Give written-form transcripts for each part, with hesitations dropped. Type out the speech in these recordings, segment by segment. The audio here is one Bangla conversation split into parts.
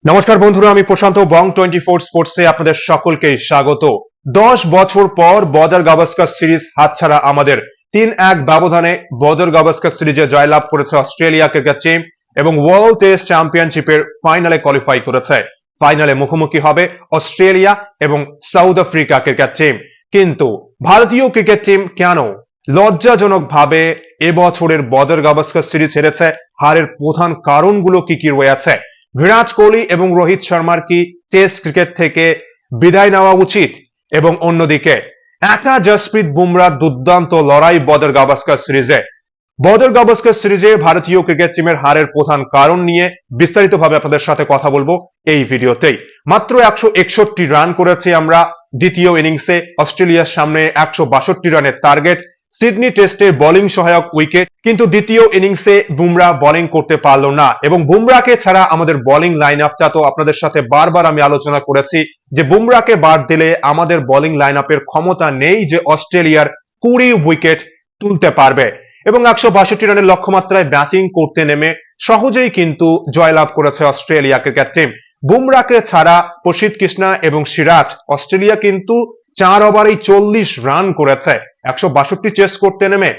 নমস্কার বন্ধুরা, আমি প্রশান্ত বং 24 স্পোর্টসে আপনাদের সকলকে স্বাগত। 10 বছর পর বর্ডার গাভাস্কার সিরিজ হাতছাড়া আমাদের 3-1 ব্যবধানে বর্ডার গাভাস্কার সিরিজে জয়লাভ করেছে অস্ট্রেলিয়া ক্রিকেট টিম এবং ওয়ার্ল্ড টেস্ট চ্যাম্পিয়নশিপের ফাইনালে কোয়ালিফাই করেছে। ফাইনালে মুখোমুখি হবে অস্ট্রেলিয়া এবং সাউথ আফ্রিকা ক্রিকেট টিম। কিন্তু ভারতীয় ক্রিকেট টিম কেন লজ্জাজনকভাবে এবছরের বর্ডার গাভাস্কার সিরিজ হেরেছে? হারের প্রধান কারণগুলো কি কি রয়েছে? বিরাট কোহলি এবং রোহিত শর্মার কি টেস্ট ক্রিকেট থেকে বিদায় নেওয়া উচিত? এবং অন্যদিকে একা জসপ্রীত বুমরার দুর্দান্ত লড়াই বর্ডার গাভাস্কার সিরিজে। বর্ডার গাভাস্কার সিরিজে ভারতীয় ক্রিকেট টিমের হারের প্রধান কারণ নিয়ে বিস্তারিতভাবে আপনাদের সাথে কথা বলবো এই ভিডিওতেই। মাত্র 161 রান করেছি আমরা দ্বিতীয় ইনিংসে। অস্ট্রেলিয়ার সামনে 162 রানের টার্গেট। সিডনি টেস্টে বোলিং সহায়ক উইকেট, কিন্তু দ্বিতীয় ইনিংসে বুমরা বোলিং করতে পারলো না এবং বুমরাকে ছাড়া আমাদের বোলিং লাইন আপটা তো আপনাদের সাথে বারবার আমি আলোচনা করেছি যে বুমরাকে বাদ দিলে আমাদের বোলিং লাইন আপের ক্ষমতা নেই যে অস্ট্রেলিয়ার 20 উইকেট তুলতে পারবে। এবং 162 রানের লক্ষ্যমাত্রায় ব্যাটিং করতে নেমে সহজেই কিন্তু জয়লাভ করেছে অস্ট্রেলিয়া ক্রিকেট টিম। বুমরাকে ছাড়া প্রসিদ্ধ কৃষ্ণা এবং সিরাজ অস্ট্রেলিয়া কিন্তু 4 ওভারেই 40 রান করেছে। 162 চেস করতে নেমে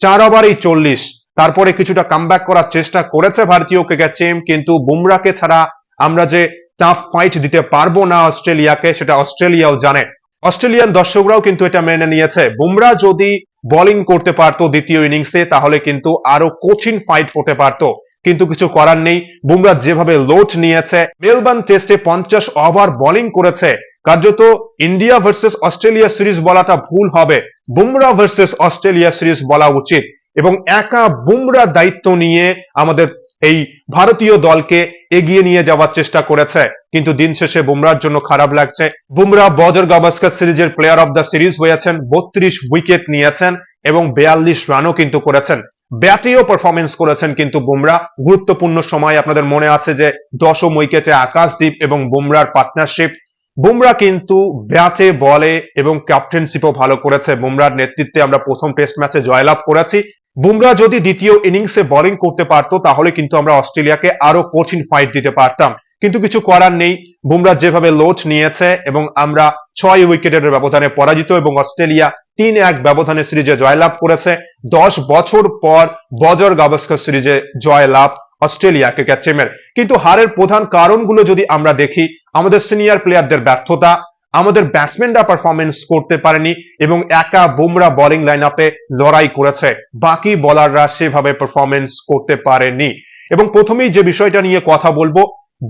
4 ওভারেই 40। তারপরে কিছুটা কামব্যাক করার চেষ্টা করেছে ভারতীয় ক্রিকেট টিম, কিন্তু বুমরাকে ছাড়া আমরা যে টাফ ফাইট দিতে পারবো না অস্ট্রেলিয়াকে, সেটা অস্ট্রেলিয়াও জানে। অস্ট্রেলিয়ান দর্শকরাও কিন্তু এটা মেনে নিয়েছে। বুমরা যদি বোলিং করতে পারতো দ্বিতীয় ইনিংসে তাহলে কিন্তু আরো কঠিন ফাইট হতে পারতো, কিন্তু কিছু করার নেই। বুমরা যেভাবে লোড নিয়েছে, মেলবোর্ন টেস্টে 50 ওভার বোলিং করেছে। কার্যত ইন্ডিয়া ভার্সেস অস্ট্রেলিয়া সিরিজ বলাটা ভুল হবে, বুমরা ভার্সেস অস্ট্রেলিয়া সিরিজ বলা উচিত। এবং একা বুমরা দায়িত্ব নিয়ে আমাদের এই ভারতীয় দলকে এগিয়ে নিয়ে যাওয়ার চেষ্টা করেছে, কিন্তু দিন শেষে বুমরার জন্য খারাপ লাগছে। বুমরা বর্ডার গাভাস্কার সিরিজের প্লেয়ার অফ দ্য সিরিজ হয়েছেন, 32 উইকেট নিয়েছেন এবং 42 রানও কিন্তু করেছেন। ব্যাটেও পারফরমেন্স করেছেন কিন্তু বুমরা গুরুত্বপূর্ণ সময়। আপনাদের মনে আছে যে 10ম উইকেটে আকাশদীপ এবং বুমরার পার্টনারশিপ। বুমরা কিন্তু ব্যাটে বলে এবং ক্যাপ্টেনশিপও ভালো করেছে। বুমরার নেতৃত্বে আমরা প্রথম টেস্ট ম্যাচে জয়লাভ করেছি। বুমরা যদি দ্বিতীয় ইনিংসে বোলিং করতে পারতো তাহলে কিন্তু আমরা অস্ট্রেলিয়াকে আরো কঠিন ফাইট দিতে পারতাম, কিন্তু কিছু করার নেই। বুমরা যেভাবে লোড নিয়েছে এবং আমরা 6 উইকেটের ব্যবধানে পরাজিত এবং অস্ট্রেলিয়া 3-1 ব্যবধানে সিরিজে জয়লাভ করেছে। 10 বছর পর বর্ডার গাভাস্কার সিরিজে জয়লাভ অস্ট্রেলিয়া ক্রিকেট টিমের। কিন্তু হারের প্রধান কারণগুলো যদি আমরা দেখি, আমাদের সিনিয়র প্লেয়ারদের ব্যর্থতা, আমাদের ব্যাটসম্যানরা পারফরমেন্স করতে পারেনি এবং একা বুমরা বোলিং লাইন আপে লড়াই করেছে, বাকি বোলাররা সেভাবে পারফরমেন্স করতে পারেনি। এবং প্রথমেই যে বিষয়টা নিয়ে কথা বলবো,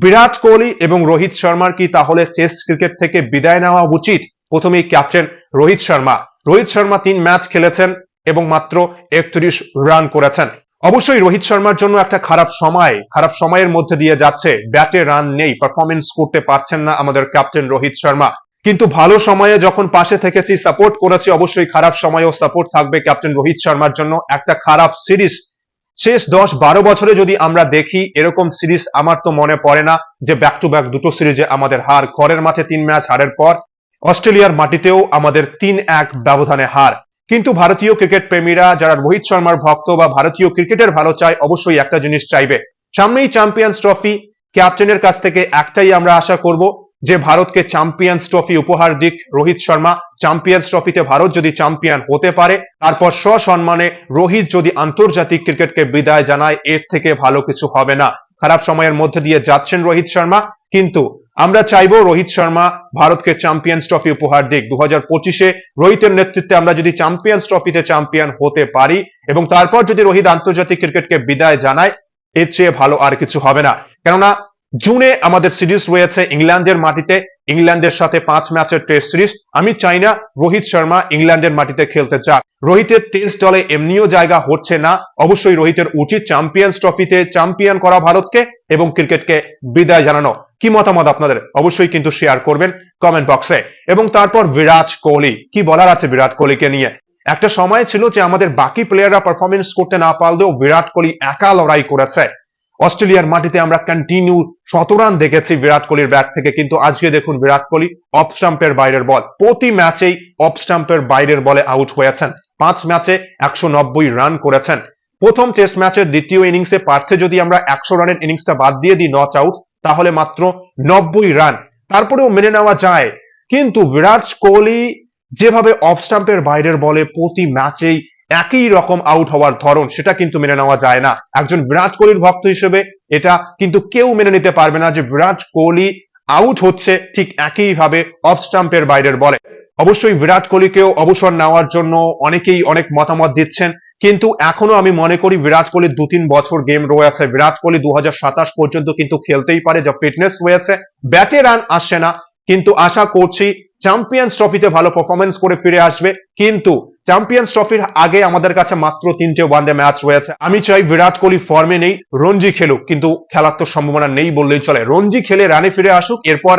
বিরাট কোহলি এবং রোহিত শর্মার কি তাহলে টেস্ট ক্রিকেট থেকে বিদায় নেওয়া উচিত? প্রথমেই ক্যাপ্টেন রোহিত শর্মা। রোহিত শর্মা 3 ম্যাচ খেলেছেন এবং মাত্র 31 রান করেছেন। অবশ্যই রোহিত শর্মার জন্য একটা খারাপ সময়ের মধ্যে দিয়ে যাচ্ছে। ব্যাটে রান নেই, পারফরমেন্স করতে পারছেন না আমাদের ক্যাপ্টেন রোহিত শর্মা। কিন্তু ভালো সময়ে যখন পাশে থেকেছি, সাপোর্ট করেছি, অবশ্যই খারাপ সময়েও সাপোর্ট থাকবে ক্যাপ্টেন রোহিত শর্মার জন্য। একটা খারাপ সিরিজ শেষ 10-12 বছরে যদি আমরা দেখি, এরকম সিরিজ আমার তো মনে পড়ে না যে ব্যাক টু ব্যাক দুটো সিরিজে আমাদের হার। ঘরের মাঠে 3 ম্যাচ হারের পর অস্ট্রেলিয়ার মাটিতেও আমাদের 3-1 ব্যবধানে হার। কিন্তু ভারতীয় ক্রিকেট প্রেমীরা যারা রোহিত শর্মার ভক্ত বা ভারতীয় ক্রিকেটের ভালো চায়, অবশ্যই একটা জিনিস চাইবে, সামনেই চ্যাম্পিয়ন্স ট্রফি। ক্যাপ্টেনের কাছ থেকে একটাই আমরা আশা করব যে ভারতকে চ্যাম্পিয়ন্স ট্রফি উপহার দিক রোহিত শর্মা। চ্যাম্পিয়ন্স ট্রফিতে ভারত যদি চ্যাম্পিয়ন হতে পারে, তারপর সসম্মানে রোহিত যদি আন্তর্জাতিক ক্রিকেটকে বিদায় জানায়, এর থেকে ভালো কিছু হবে না। খারাপ সময়ের মধ্যে দিয়ে যাচ্ছেন রোহিত শর্মা, কিন্তু আমরা চাইবো রোহিত শর্মা ভারতকে চ্যাম্পিয়ন্স ট্রফি উপহার দিক। 2025-এ রোহিতের নেতৃত্বে আমরা যদি চ্যাম্পিয়ন্স ট্রফিতে চ্যাম্পিয়ন হতে পারি এবং তারপর যদি রোহিত আন্তর্জাতিক ক্রিকেটকে বিদায় জানায়, এর চেয়ে ভালো আর কিছু হবে না। কেননা জুনে আমাদের সিরিজ রয়েছে ইংল্যান্ডের মাটিতে, ইংল্যান্ডের সাথে 5 ম্যাচের টেস্ট সিরিজ। আমি চাই না রোহিত শর্মা ইংল্যান্ডের মাটিতে খেলতে চাক। রোহিতের টেস্ট দলে এমনিও জায়গা হচ্ছে না। অবশ্যই রোহিতের উচিত চ্যাম্পিয়ন্স ট্রফিতে চ্যাম্পিয়ন করা ভারতকে এবং ক্রিকেটকে বিদায় জানানো। কি মতামত আপনাদের? অবশ্যই কিন্তু শেয়ার করবেন কমেন্ট বক্সে। এবং তারপর বিরাট কোহলি, কি বলার আছে বিরাট কোহলিকে নিয়ে? একটা সময় ছিল যে আমাদের বাকি প্লেয়াররা পারফরমেন্স করতে না পারলেও বিরাট কোহলি একা লড়াই করেছে। অস্ট্রেলিয়ার মাটিতে আমরা কন্টিনিউ 100 রান দেখেছি বিরাট কোহলির ব্যাট থেকে, কিন্তু আজকে দেখুন বিরাট কোহলি অফ স্টাম্পের বাইরের বল, প্রতি ম্যাচেই অফ স্টাম্পের বাইরের বলে আউট হয়েছেন। 5 ম্যাচে 190 রান করেছেন। প্রথম টেস্ট ম্যাচের দ্বিতীয় ইনিংসে পার্থে যদি আমরা 100 রানের ইনিংসটা বাদ দিয়ে দিই নট আউট, তাহলে মাত্র 90 রান, তারপরেও মেনে নেওয়া যায়। কিন্তু বিরাট কোহলি যেভাবে অফ স্টাম্পের বাইরের বলে প্রতি ম্যাচেই একই রকম আউট হওয়ার ধরন, সেটা কিন্তু মেনে নেওয়া যায় না। একজন বিরাট কোহলির ভক্ত হিসেবে এটা কিন্তু কেউ মেনে নিতে পারবে না যে বিরাট কোহলি আউট হচ্ছে ঠিক একই ভাবে অফ স্টাম্পের বাইরের বলে। অবশ্যই বিরাট কোহলিকেও অবসর নেওয়ার জন্য অনেকেই অনেক মতামত দিচ্ছেন, কিন্তু এখনো আমি মনে করি বিরাট কোহলির 2-3 বছর গেম রয়েছে। বিরাট কোহলি 2027 পর্যন্ত কিন্তু খেলতেই পারে, যা ফিটনেস রয়েছে। ব্যাটে রান আসছে না, কিন্তু আশা করছি চ্যাম্পিয়ন্স ট্রফিতে ভালো পারফরমেন্স করে ফিরে আসবে। কিন্তু চ্যাম্পিয়ন্স ট্রফির আগে আমাদের কাছে মাত্র 3টে ওয়ানডে ম্যাচ রয়েছে। আমি চাই বিরাট কোহলি ফর্মে নেই, রঞ্জি খেলুক, কিন্তু খেলার তো সম্ভাবনা নেই বললেই চলে। রঞ্জি খেলে রানে ফিরে আসুক, এরপর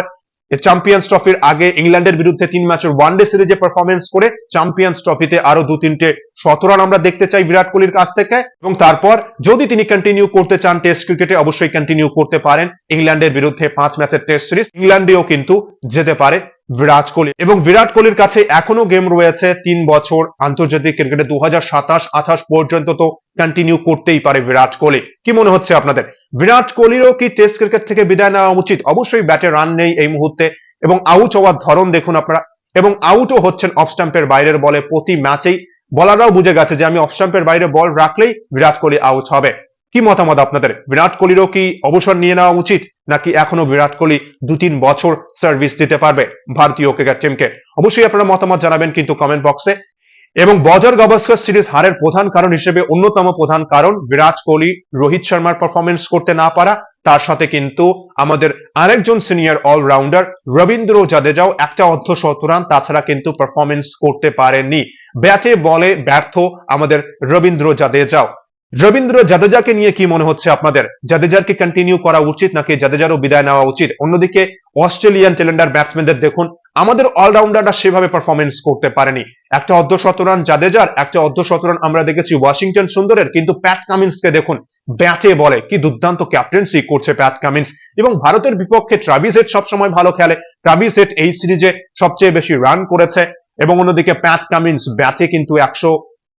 চ্যাম্পিয়ন্স ট্রফির আগে ইংল্যান্ডের বিরুদ্ধে 3 ম্যাচের ওয়ানডে সিরিজে পারফরমেন্স করে চ্যাম্পিয়ন্স ট্রফিতে আরো 2-3টে শতরান আমরা দেখতে চাই বিরাট কোহলির কাছ থেকে। এবং তারপর যদি তিনি কন্টিনিউ করতে চান টেস্ট ক্রিকেটে, অবশ্যই কন্টিনিউ করতে পারেন। ইংল্যান্ডের বিরুদ্ধে 5 ম্যাচের টেস্ট সিরিজ, ইংল্যান্ডেও কিন্তু যেতে পারে বিরাট কোহলি। এবং বিরাট কোহলির কাছে এখনো গেম রয়েছে 3 বছর আন্তর্জাতিক ক্রিকেটে, 2027-28 পর্যন্ত তো কন্টিনিউ করতেই পারে বিরাট কোহলি। কি মনে হচ্ছে আপনাদের? বিরাট কোহলিরও কি টেস্ট ক্রিকেট থেকে বিদায় নেওয়া উচিত? অবশ্যই ব্যাটে রান নেই এই মুহূর্তে, এবং আউট হওয়ার ধরন দেখুন আপনারা, এবং আউটও হচ্ছেন অফ স্টাম্পের বাইরের বলে প্রতি ম্যাচেই। বলাররাও বুঝে গেছে যে আমি অফ স্টাম্পের বাইরে বল রাখলেই বিরাট কোহলি আউট হবে। কি মতামত আপনাদের? বিরাট কোহলিরও কি অবসর নিয়ে নেওয়া উচিত, নাকি এখনো বিরাট কোহলি 2-3 বছর সার্ভিস দিতে পারবে ভারতীয় ক্রিকেট টিমকে? অবশ্যই আপনারা মতামত জানাবেন কিন্তু কমেন্ট বক্সে। এবং বজর গাভাস্কার সিরিজ হারের প্রধান কারণ হিসেবে অন্যতম প্রধান কারণ বিরাট কোহলি রোহিত শর্মার পারফরমেন্স করতে না পারা। তার সাথে কিন্তু আমাদের আরেকজন সিনিয়র অলরাউন্ডার রবীন্দ্র জাদেজাও একটা অর্ধশতরান তাছাড়া কিন্তু পারফরমেন্স করতে পারেননি। ব্যাটে বলে ব্যর্থ আমাদের রবীন্দ্র জাদেজাও। রবীন্দ্র জাদেজাকে নিয়ে কি মনে হচ্ছে আপনাদের? জাদেজার কি কন্টিনিউ করা উচিত, নাকি জাদেজারও বিদায় নেওয়া উচিত? অন্যদিকে অস্ট্রেলিয়ান টেলেন্ডার ব্যাটসম্যানদের দেখুন, আমাদের অলরাউন্ডাররা সেভাবে পারফরমেন্স করতে পারেনি। একটা অর্ধশতরান জাদেজার, একটা অর্ধশতরান আমরা দেখেছি ওয়াশিংটন সুন্দরের, কিন্তু প্যাট কামিন্সকে দেখুন ব্যাটে বলে কি দুর্দান্ত ক্যাপ্টেন্সি করছে প্যাট কামিন্স। এবং ভারতের বিপক্ষে ট্রাভিস হেড সবসময় ভালো খেলে, ট্রাভিস হেড এই সিরিজে সবচেয়ে বেশি রান করেছে। এবং অন্যদিকে প্যাট কামিন্স ব্যাটে কিন্তু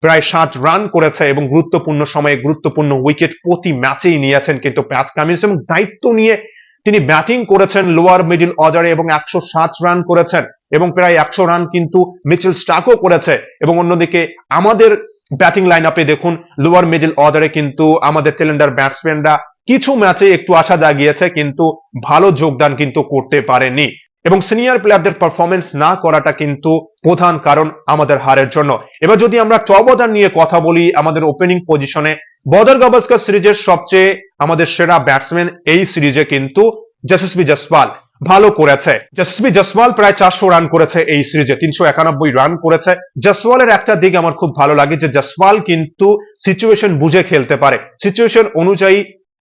প্রায় 60 রান করেছে, এবং গুরুত্বপূর্ণ সময়ে গুরুত্বপূর্ণ উইকেট প্রতি ম্যাচেই নিয়েছেন কিন্তু প্যাট কামিন্স। এবং দায়িত্ব নিয়ে তিনি ব্যাটিং করেছেন লোয়ার মিডল অর্ডারে এবং 160 রান করেছেন, এবং প্রায় 100 রান কিন্তু মিচেল স্টার্কও করেছে। এবং অন্যদিকে আমাদের ব্যাটিং লাইন আপে দেখুন লোয়ার মিডল অর্ডারে কিন্তু আমাদের টেলেন্ডার ব্যাটসম্যানরা কিছু ম্যাচে একটু আশা জাগিয়েছে, কিন্তু ভালো যোগদান কিন্তু করতে পারেনি। এবং সিনিয়র প্লেয়ারদের পারফরমেন্স না করাটা কিন্তু প্রধান কারণ আমাদের হারের জন্য। এবার যদি আমরা টপ অর্ডার নিয়ে কথা বলি, আমাদের ওপেনিং পজিশনে বদর গাভাস্কার সিরিজের সবচেয়ে আমাদের সেরা ব্যাটসম্যান এই সিরিজে কিন্তু যশস্বী জয়সওয়াল ভালো করেছে। যশস্বী জয়সওয়াল প্রায় 400 রান করেছে এই সিরিজে, 391 রান করেছে। জয়সওয়ালের একটা দিক আমার খুব ভালো লাগে যে জয়সওয়াল কিন্তু সিচুয়েশন বুঝে খেলতে পারে, সিচুয়েশন অনুযায়ী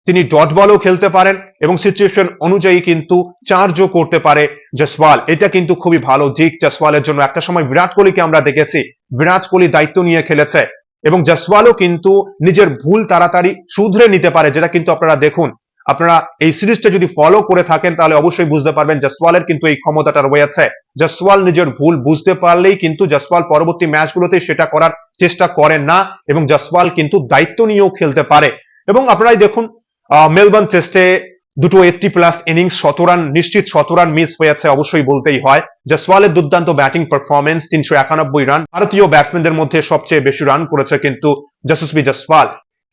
তিনি ডট বলও খেলতে পারেন, এবং সিচুয়েশন অনুযায়ী কিন্তু চার্জও করতে পারে জয়সওয়াল। এটা কিন্তু খুবই ভালো দিক জয়সওয়ালের জন্য। একটা সময় বিরাট কোহলিকে আমরা দেখেছি, বিরাট কোহলি দায়িত্ব নিয়ে খেলেছে, এবং জয়সওয়ালও কিন্তু নিজের ভুল তাড়াতাড়ি শুধরে নিতে পারে, যেটা কিন্তু আপনারা দেখুন। আপনারা এই সিরিজটা যদি ফলো করে থাকেন তাহলে অবশ্যই বুঝতে পারবেন জয়সওয়ালের কিন্তু এই ক্ষমতাটা রয়েছে। জয়সওয়াল নিজের ভুল বুঝতে পারলেই কিন্তু জয়সওয়াল পরবর্তী ম্যাচগুলোতে সেটা করার চেষ্টা করেন না, এবং জয়সওয়াল কিন্তু দায়িত্ব নিয়েও খেলতে পারে। এবং আপনারাই দেখুন মেলবোর্ন টেস্টে দুটো 80+ ইনিংস, 100 রান নিশ্চিত, 100 রান মিস হয়েছে অবশ্যই বলতেই হয়। জয়সওয়ালের দুর্দান্ত ব্যাটিং পারফরমেন্স, 391 রান। ভারতীয় ব্যাটসম্যানদের মধ্যে সবচেয়ে বেশি রান করেছে কিন্তু যশস্বী জয়সওয়াল।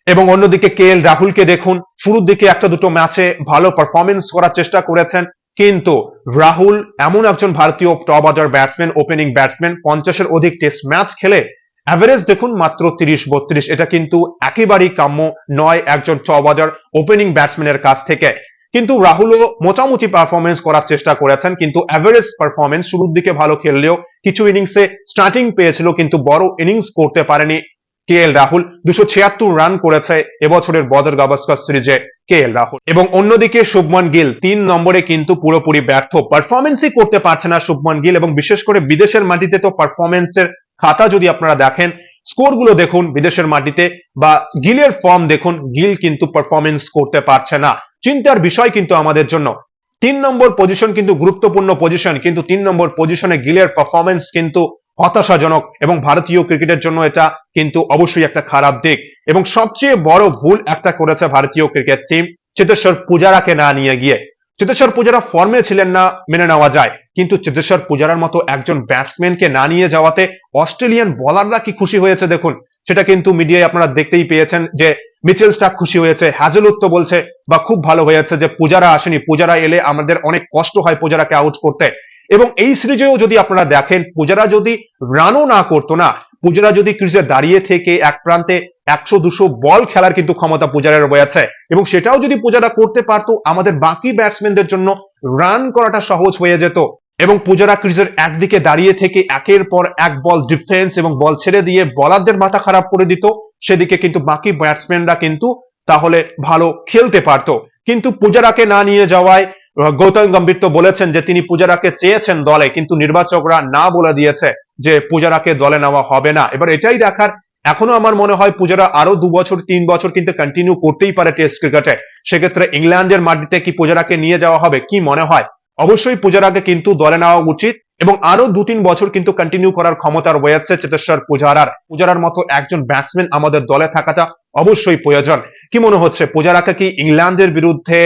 এবং অন্যদিকে KL রাহুলকে দেখুন, শুরুর দিকে একটা দুটো ম্যাচে ভালো পারফরমেন্স করার চেষ্টা করেছেন, কিন্তু রাহুল এমন একজন ভারতীয় top order batsman, opening batsman, 50-এর অধিক টেস্ট ম্যাচ খেলে অ্যাভারেজ দেখুন মাত্র 30-32। এটা কিন্তু একেবারেই কাম্য নয় একজন টপ অর্ডার ওপেনিং ব্যাটসম্যানের কাছ থেকে। কিন্তু রাহুলও মোটামুটি পারফরমেন্স করার চেষ্টা করেছেন, কিন্তু অ্যাভারেজ পারফরমেন্স, শুরুর দিকে ভালো খেললেও কিছু ইনিংসে স্টার্টিং পেয়েছিল, কিন্তু বড় ইনিংস করতে পারেনি KL রাহুল। 276 রান করেছে এবছরের বদর গাভাস্কার সিরিজে KL রাহুল। এবং অন্যদিকে শুভমান গিল 3 নম্বরে কিন্তু পুরোপুরি ব্যর্থ, পারফরমেন্সই করতে পারছে না শুভমান গিল। এবং বিশেষ করে বিদেশের মাটিতে তো পারফরমেন্সের খাতা যদি আপনারা দেখেন, স্কোর গুলো দেখুন বিদেশের মাটিতে, বা গিলের ফর্ম দেখুন, গিল কিন্তু পারফরমেন্স করতে পারছে না। চিন্তার বিষয় কিন্তু আমাদের জন্য। 3 নম্বর পজিশন কিন্তু গুরুত্বপূর্ণ পজিশন, কিন্তু 3 নম্বর পজিশনে গিলের পারফরমেন্স কিন্তু হতাশাজনক, এবং ভারতীয় ক্রিকেটের জন্য এটা কিন্তু অবশ্যই একটা খারাপ দিক। এবং সবচেয়ে বড় ভুল একটা করেছে ভারতীয় ক্রিকেট টিম চেতেশ্বর পূজারাকে না নিয়ে গিয়ে। চেতেশ্বর পূজারা ফর্মে ছিলেন না মেনে নেওয়া যায়, কিন্তু চেতেশ্বর পূজারার মতো একজন ব্যাটসম্যানকে না নিয়ে যাওয়াতে অস্ট্রেলিয়ান বোলাররা কি খুশি হয়েছে দেখুন। সেটা কিন্তু মিডিয়ায় আপনারা দেখতেই পেয়েছেন যে মিচেল স্টার্ক খুশি হয়েছে, হ্যাজেলউড তো বলছে বা খুব ভালো হয়েছে যে পূজারা আসেনি, পূজারা এলে আমাদের অনেক কষ্ট হয় পূজারাকে আউট করতে। এবং এই সিরিজেও যদি আপনারা দেখেন পূজারা যদি রানও না করতো না, পূজারা যদি ক্রিজে দাঁড়িয়ে থেকে এক প্রান্তে 100-200 বল খেলার কিন্তু ক্ষমতা পূজারের রয়েছে, এবং সেটাও যদি পূজারা করতে পারতো আমাদের বাকি ব্যাটসম্যানদের জন্য রান করাটা সহজ হয়ে যেত। এবং পূজারা ক্রিজের একদিকে দাঁড়িয়ে থেকে একের পর এক বল ডিফেন্স এবং বল ছেড়ে দিয়ে বলারদের মাথা খারাপ করে দিত, সেদিকে কিন্তু বাকি ব্যাটসম্যানরা কিন্তু তাহলে ভালো খেলতে পারতো। কিন্তু পূজারাকে না নিয়ে যাওয়ায় গৌতম গম্ভীর তো বলেছেন যে তিনি পূজারাকে চেয়েছেন দলে, কিন্তু নির্বাচকরা না বলে দিয়েছে যে পূজারাকে দলে নেওয়া হবে না। এবার এটাই দেখার, এখনো আমার মনে হয় পূজারা আরো 2-3 বছর কিন্তু কন্টিনিউ করতেই পারে টেস্ট ক্রিকেটে। সেক্ষেত্রে ইংল্যান্ডের মাটিতে কি পূজারাকে নিয়ে যাওয়া হবে, কি মনে হয়? অবশ্যই পূজারাকে কিন্তু দলে নেওয়া উচিত, এবং আরো 2-3 বছর কিন্তু কন্টিনিউ করার ক্ষমতা রয়েছে চেতেশ্বর পূজারার মতো একজন ব্যাটসম্যান আমাদের দলে থাকাটা অবশ্যই প্রয়োজন। কি মনে হচ্ছে, পূজারাকে কি ইংল্যান্ডের বিরুদ্ধে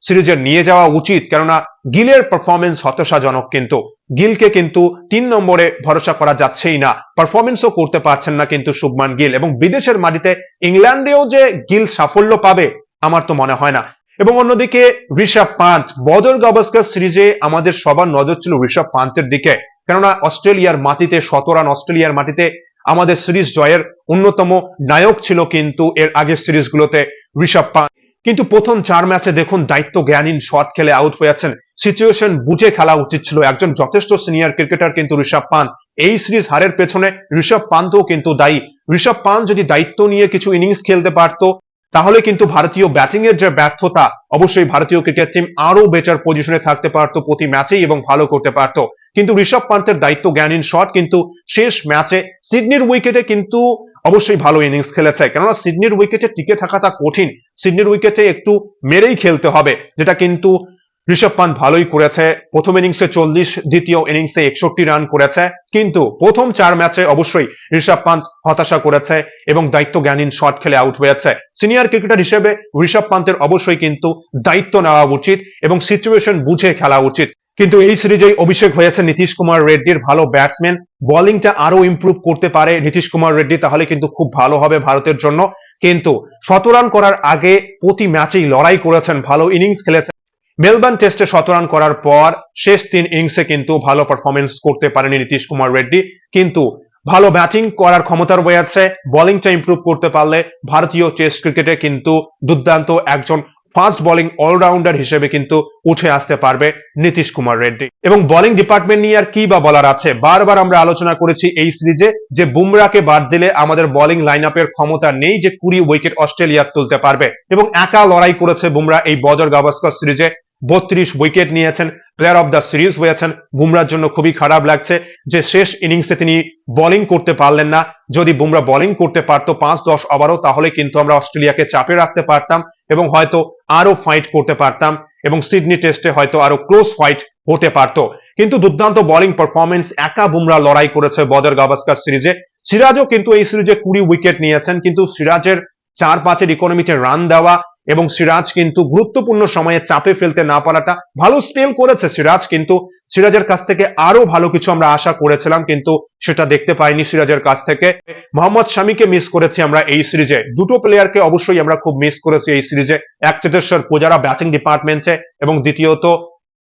সিরিজে নিয়ে যাওয়া উচিত? কেননা গিলের পারফরমেন্স হতাশাজনক, কিন্তু গিলকে কিন্তু 3 নম্বরে ভরসা করা যাচ্ছেই না, পারফরমেন্সও করতে পারছেন না কিন্তু শুভমান গিল। এবং বিদেশের মাটিতে ইংল্যান্ডেও যে গিল সাফল্য পাবে আমার তো মনে হয় না। এবং অন্যদিকে ঋষভ পান্ট, বদর গাভাস্কার সিরিজে আমাদের সবার নজর ছিল ঋষভ পান্টের দিকে, কেননা অস্ট্রেলিয়ার মাটিতে 100 রান, অস্ট্রেলিয়ার মাটিতে আমাদের সিরিজ জয়ের অন্যতম নায়ক ছিল কিন্তু এর আগের সিরিজগুলোতে ঋষভ পান্ট। কিন্তু প্রথম 4 ম্যাচে দেখুন দায়িত্ব জ্ঞানহীন শট খেলে আউট হয়েছেন, সিচুয়েশন বুঝে খেলা উচিত ছিল। একজন যথেষ্ট সিনিয়র ক্রিকেটার কিন্তু ঋষভ পান্ট, এই সিরিজ হারের পেছনে ঋষভ পান্তও কিন্তু দায়ী। ঋষভ পান্ট যদি দায়িত্ব নিয়ে কিছু ইনিংস খেলতে পারতো তাহলে কিন্তু ভারতীয় ব্যাটিং এর যে ব্যর্থতা, অবশ্যই ভারতীয় ক্রিকেট টিম আরো বেটার পজিশনে থাকতে পারতো প্রতি ম্যাচেই এবং ভালো করতে পারতো। কিন্তু ঋষভ পান্তের দায়িত্ব জ্ঞানহীন শট কিন্তু শেষ ম্যাচে সিডনির উইকেটে কিন্তু অবশ্যই ভালো ইনিংস খেলেছে, কেননা সিডনির উইকেটে টিকে থাকাটা কঠিন, সিডনির উইকেটে একটু মেরেই খেলতে হবে, যেটা কিন্তু ঋষভ পান্ট ভালোই করেছে। প্রথম ইনিংসে 40, দ্বিতীয় ইনিংসে 61 রান করেছে, কিন্তু প্রথম 4 ম্যাচে অবশ্যই ঋষভ পান্ট হতাশা করেছে এবং দায়িত্ব জ্ঞানহীন শট খেলে আউট হয়েছে। সিনিয়র ক্রিকেটার হিসেবে ঋষভ পান্তের অবশ্যই কিন্তু দায়িত্ব নেওয়া উচিত এবং সিচুয়েশন বুঝে খেলা উচিত। কিন্তু এই সিরিজেই অভিষেক হয়েছে নীতিশ কুমার রেড্ডির, ভালো ব্যাটসম্যান, বোলিংটা আরো ইমপ্রুভ করতে পারে নীতিশ কুমার রেড্ডি, তাহলে কিন্তু খুব ভালো হবে ভারতের জন্য। কিন্তু 100 রান করার আগে প্রতি ম্যাচেই লড়াই করেছেন, ভালো ইনিংস খেলেছেন। মেলবোর্ন টেস্টে 100 রান করার পর শেষ 3 ইনিংসে কিন্তু ভালো পারফরমেন্স করতে পারেনি নীতিশ কুমার রেড্ডি, কিন্তু ভালো ব্যাটিং করার ক্ষমতা রয়েছে, বোলিংটা ইমপ্রুভ করতে পারলে ভারতীয় টেস্ট ক্রিকেটে কিন্তু দুর্দান্ত একজন ফাস্ট বোলিং অলরাউন্ডার হিসেবে কিন্তু উঠে আসতে পারবে নীতিশ কুমার রেড্ডি। এবং বোলিং ডিপার্টমেন্ট নিয়ে আর কি বা বলার আছে, বারবার আমরা আলোচনা করেছি এই সিরিজে যে বুমরাকে বাদ দিলে আমাদের বোলিং লাইন আপের ক্ষমতা নেই যে 20 উইকেট অস্ট্রেলিয়া তুলতে পারবে, এবং একা লড়াই করেছে বুমরা এই বদর গাভাস্কার সিরিজে, 32 উইকেট নিয়েছেন, প্লেয়ার অফ দ্য সিরিজ হয়েছেন। বুমরার জন্য খুবই খারাপ লাগছে যে শেষ ইনিংসে তিনি বোলিং করতে পারলেন না। যদি বুমরা বোলিং করতে পারতো 5-10 ওভারও, তাহলে কিন্তু আমরা অস্ট্রেলিয়াকে চাপে রাখতে পারতাম এবং হয়তো আরো ফাইট করতে পারতাম, এবং সিডনি টেস্টে হয়তো আরো ক্লোজ ফাইট হতে পারতো। কিন্তু দুর্দান্ত বোলিং পারফরমেন্স, একা বুমরা লড়াই করেছে বদর গাভাস্কার সিরিজে। সিরাজও কিন্তু এই সিরিজে 20 উইকেট নিয়েছেন, কিন্তু সিরাজের 4-5 ইকোনমিতে রান দেওয়া এবং সিরাজ কিন্তু গুরুত্বপূর্ণ সময়ে চাপে ফেলতে না পারাটা, ভালো স্পেল করেছে সিরাজ, কিন্তু সিরাজের কাছ থেকে আরো ভালো কিছু আমরা আশা করেছিলাম, কিন্তু সেটা দেখতে পাইনি সিরাজের কাছ থেকে। মোহাম্মদ শামিকে মিস করেছি আমরা এই সিরিজে, দুটো প্লেয়ারকে অবশ্যই আমরা খুব মিস করেছি এই সিরিজে, এক চেতেশ্বর পূজারা ব্যাটিং ডিপার্টমেন্টে এবং দ্বিতীয়ত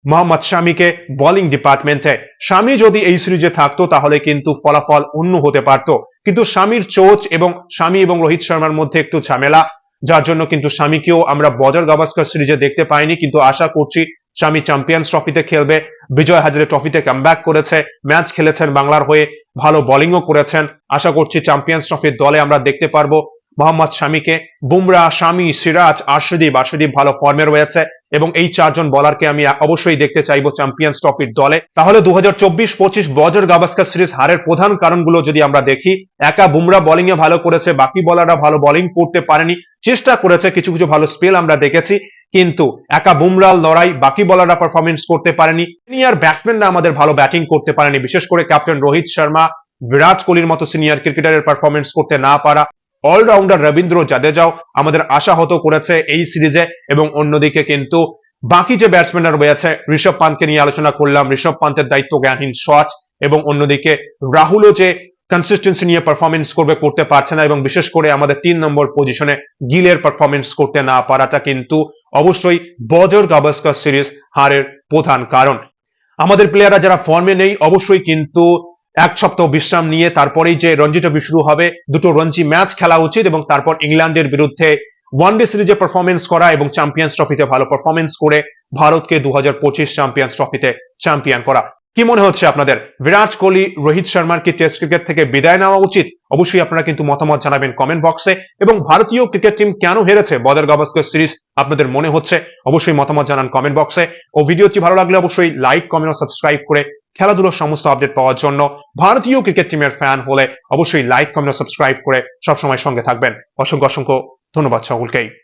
মোহাম্মদ শামিকে বোলিং ডিপার্টমেন্টে। শামি যদি এই সিরিজে থাকতো তাহলে কিন্তু ফলাফল অন্য হতে পারতো, কিন্তু শামির কোচ এবং শামি এবং রোহিত শর্মার মধ্যে একটু ঝামেলা, যার জন্য কিন্তু শামিকেও আমরা বদর গাভাস্কার সিরিজে দেখতে পাইনি। কিন্তু আশা করছি শামি চ্যাম্পিয়ন্স ট্রফিতে খেলবে, বিজয় হাজারে ট্রফিতে কামব্যাক করেছে, ম্যাচ খেলেছেন বাংলার হয়ে, ভালো বোলিংও করেছেন। আশা করছি চ্যাম্পিয়ন্স ট্রফির দলে আমরা দেখতে পারবো মোহাম্মদ শামিকে। বুমরা, শামি, সিরাজ, আর্শদীপ ভালো ফর্মে রয়েছে এবং এই 4 জন বোলারকে আমি অবশ্যই দেখতে চাইবো চ্যাম্পিয়ন্স ট্রফির দলে। তাহলে 2024-25 বদর গাভাস্কার সিরিজ হারের প্রধান কারণগুলো যদি আমরা দেখি, একা বুমরা বোলিং এ ভালো করেছে, বাকি বোলাররা ভালো বোলিং করতে পারেনি, চেষ্টা করেছে, কিছু কিছু ভালো স্পেল আমরা দেখেছি, কিন্তু একা বুমরার লড়াই, বাকি বোলাররা পারফরমেন্স করতে পারেনি, সিনিয়র ব্যাটসম্যানরা আমাদের ভালো ব্যাটিং করতে পারেনি, বিশেষ করে ক্যাপ্টেন রোহিত শর্মা, বিরাট কোহলির মতো সিনিয়র ক্রিকেটারের পারফরমেন্স করতে না পারা, অলরাউন্ডার রবীন্দ্র জাদেজাও আমাদের আশাহত করেছে এই সিরিজে, এবং অন্যদিকে কিন্তু বাকি যে ব্যাটসম্যানরা রয়েছে, ঋষভ পান্তকে নিয়ে আলোচনা করলাম। ঋষভ পান্তের দায়িত্ব জ্ঞানহীন শট, এবং অন্যদিকে রাহুলও যে কনসিস্টেন্সি নিয়ে পারফরমেন্স করতে পারছে না, এবং বিশেষ করে আমাদের 3 নম্বর পজিশনে গিলের পারফরমেন্স করতে না পারাটা কিন্তু অবশ্যই বজর গাভাস্কার সিরিজ হারের প্রধান কারণ। আমাদের প্লেয়াররা যারা ফর্মে নেই, অবশ্যই কিন্তু এক সপ্তাহ বিশ্রাম নিয়ে তারপরেই যে রঞ্জি ট্রফি শুরু হবে, দুটো রঞ্জি ম্যাচ খেলা উচিত, এবং তারপর ইংল্যান্ডের বিরুদ্ধে ওয়ানডে সিরিজে পারফরমেন্স করা এবং চ্যাম্পিয়ন্স ট্রফিতে ভালো পারফরমেন্স করে ভারতকে 2025 চ্যাম্পিয়ন্স ট্রফিতে চ্যাম্পিয়ন করা। কি মনে হচ্ছে আপনাদের, বিরাট কোহলি, রোহিত শর্মার কি টেস্ট ক্রিকেট থেকে বিদায় নেওয়া উচিত? অবশ্যই আপনারা কিন্তু মতামত জানাবেন কমেন্ট বক্সে। এবং ভারতীয় ক্রিকেট টিম কেন হেরেছে বদর গাভাস্কার সিরিজ আপনাদের মনে হচ্ছে, অবশ্যই মতামত জানান কমেন্ট বক্সে। ও ভিডিওটি ভালো লাগলে অবশ্যই লাইক, কমেন্ট ও সাবস্ক্রাইব করে খেলাধুলার সমস্ত আপডেট পাওয়ার জন্য, ভারতীয় ক্রিকেট টিমের ফ্যান হলে অবশ্যই লাইক, কমেন্ট ও সাবস্ক্রাইব করে সবসময় সঙ্গে থাকবেন। অসংখ্য অসংখ্য ধন্যবাদ সকলকেই।